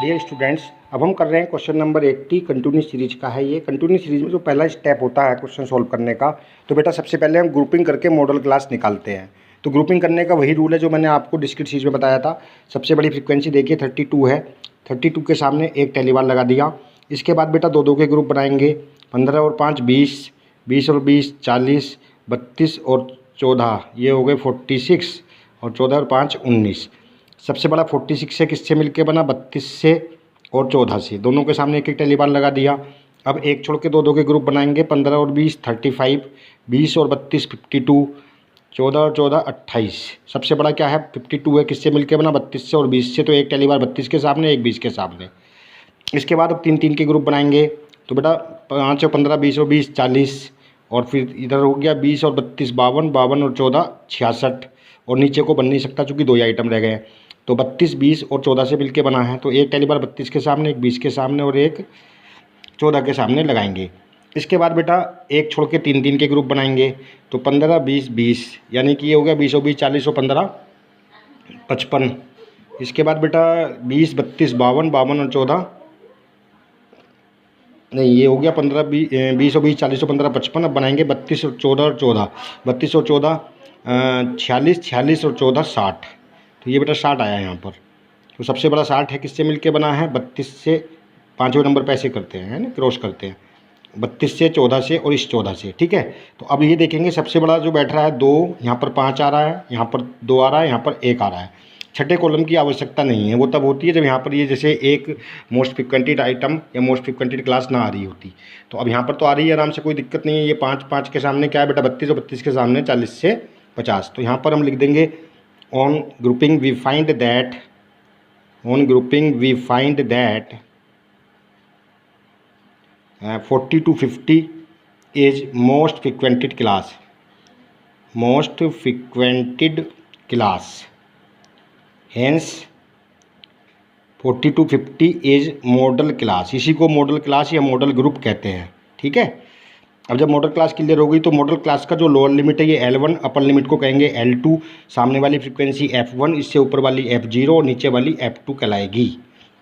Dear students, अब हम कर रहे हैं क्वेश्चन नंबर 80 कंटिन्यूस सीरीज का है। ये कंटिन्यूस सीरीज में जो पहला स्टेप होता है क्वेश्चन सॉल्व करने का, तो बेटा सबसे पहले हम ग्रुपिंग करके मॉडल क्लास निकालते हैं। तो ग्रुपिंग करने का वही रूल है जो मैंने आपको डिस्क्रीट सीरीज में बताया था। सबसे बड़ी फ्रीक्वेंसी देखिए 32 है, 32 के सामने एक टेलीबार लगा दिया। इसके बाद बेटा दो दो के ग्रुप बनाएंगे, 15 और 5 20, 20 और 20 40, 32 और 14 ये हो गए 46, और 14 और 5 19। सबसे बड़ा 46 से किससे मिलके बना, 32 से और 14 से। दोनों के सामने एक एक टेलीबार लगा दिया। अब एक छोड़ के दो दो के ग्रुप बनाएंगे, 15 और 20 35, 20 और 32 52, 14 और 14 28। सबसे बड़ा क्या है 52 है, किससे मिलके बना, 32 से और 20 से। तो एक टेलीबार 32 के सामने, एक 20 के सामने। इसके बाद अब 3 के ग्रुप बनाएंगे, तो बेटा 5 और 15 20 और 20 40, और फिर इधर हो गया 20 और 32 52, 52 और 14 66, और नीचे को बन नहीं सकता चूँकि दो ही आइटम रह गए हैं। तो 32 20 और 14 से मिलके बना है। तो एक टेलीबार 32 के सामने, एक 20 के सामने और एक 14 के सामने लगाएंगे। इसके बाद बेटा एक छोड़ के 3 के ग्रुप बनाएंगे, तो 15 20 20, यानी कि ये हो गया 20 और 20 40 और 15 55। इसके बाद बेटा 20 32 52, 52 और 14 नहीं, ये हो गया 15 20 और 20 40 और 15 55। अब बनाएंगे 32 और 14 और 14, 32 और 14 46, 46 और 14 60। तो ये बेटा 60 आया यहाँ पर। तो सबसे बड़ा 60 है, किससे मिलके बना है, 32 से, पाँचवें नंबर पे ऐसे करते हैं, है ना, क्रॉस करते हैं, 32 से 14 से और इस 14 से। ठीक है, तो अब ये देखेंगे सबसे बड़ा जो बैठ रहा है 2, यहाँ पर 5 आ रहा है, यहाँ पर 2 आ रहा है, यहाँ पर 1 आ रहा है। छठे कॉलम की आवश्यकता नहीं है, वो तब होती है जब यहाँ पर ये जैसे एक मोस्ट फ्रिक्वेंटेड आइटम या मोस्ट फ्रिक्वेंटेड क्लास ना आ रही होती। तो अब यहाँ पर तो आ रही है आराम से, कोई दिक्कत नहीं है। ये 5 5 के सामने क्या है बेटा, 32 और 32 के सामने 40 से 50। तो यहाँ पर हम लिख देंगे on grouping we find that, on grouping we find that 40 to 50 is most frequented class, most frequented class, hence 40 to 50 is model class. इसी को मॉडल क्लास या मॉडल ग्रुप कहते हैं। ठीक है, अब जब मॉडल क्लास क्लियर हो गई तो मॉडल क्लास का जो लोअर लिमिट है ये L1, अपर लिमिट को कहेंगे L2, सामने वाली फ्रीक्वेंसी F1, इससे ऊपर वाली F0 और नीचे वाली F2 कहलाएगी।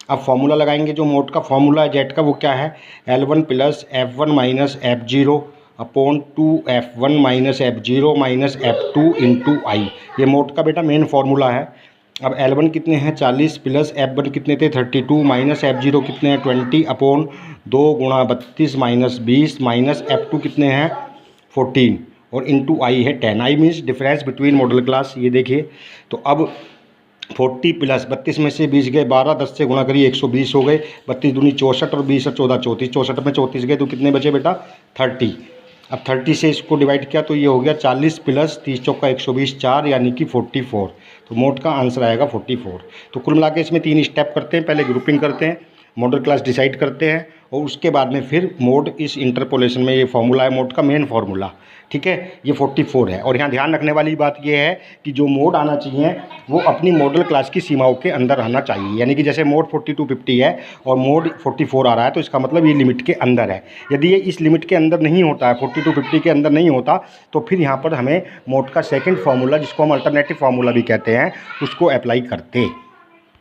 अब फॉर्मूला लगाएंगे, जो मोड का फॉर्मूला है जेट का वो क्या है, L1 plus F1 minus F0 upon 2F1 minus F0 minus F2 into I. ये मोड का बेटा मेन फार्मूला है। अब L1 कितने हैं 40, प्लस F1 कितने थे 32, माइनस F0 कितने हैं 20 अपॉन 2 गुणा 32 माइनस 20 माइनस F2 कितने हैं 14, और इंटू आई है 10। I means difference between model class. ये देखिए, तो अब 40 प्लस 32 में से 20 गए 12, 10 से गुणा करिए 120 हो गए, 32 दूनी 64 और 20 और 14 34, 64 में 34 गए तो कितने बचे बेटा 30। अब 30 से इसको डिवाइड किया तो ये हो गया 40 प्लस 30 चौका 120 4, यानी कि 44। तो मोड का आंसर आएगा 44। तो कुल मिला के इसमें 3 स्टेप करते हैं, पहले ग्रुपिंग करते हैं, मॉडल क्लास डिसाइड करते हैं, और उसके बाद में फिर मोड इस इंटरपोलेशन में, ये फार्मूला है मोड का मेन फार्मूला। ठीक है, ये 44 है। और यहाँ ध्यान रखने वाली बात ये है कि जो मोड आना चाहिए वो अपनी मॉडल क्लास की सीमाओं के अंदर रहना चाहिए। यानी कि जैसे मोड 40 to 50 है और मोड 44 आ रहा है, तो इसका मतलब ये लिमिट के अंदर है। यदि ये इस लिमिट के अंदर नहीं होता है, 40 to 50 के अंदर नहीं होता, तो फिर यहाँ पर हमें मोड का सेकेंड फार्मूला, जिसको हम अल्टरनेटिव फार्मूला भी कहते हैं, उसको अप्लाई करते।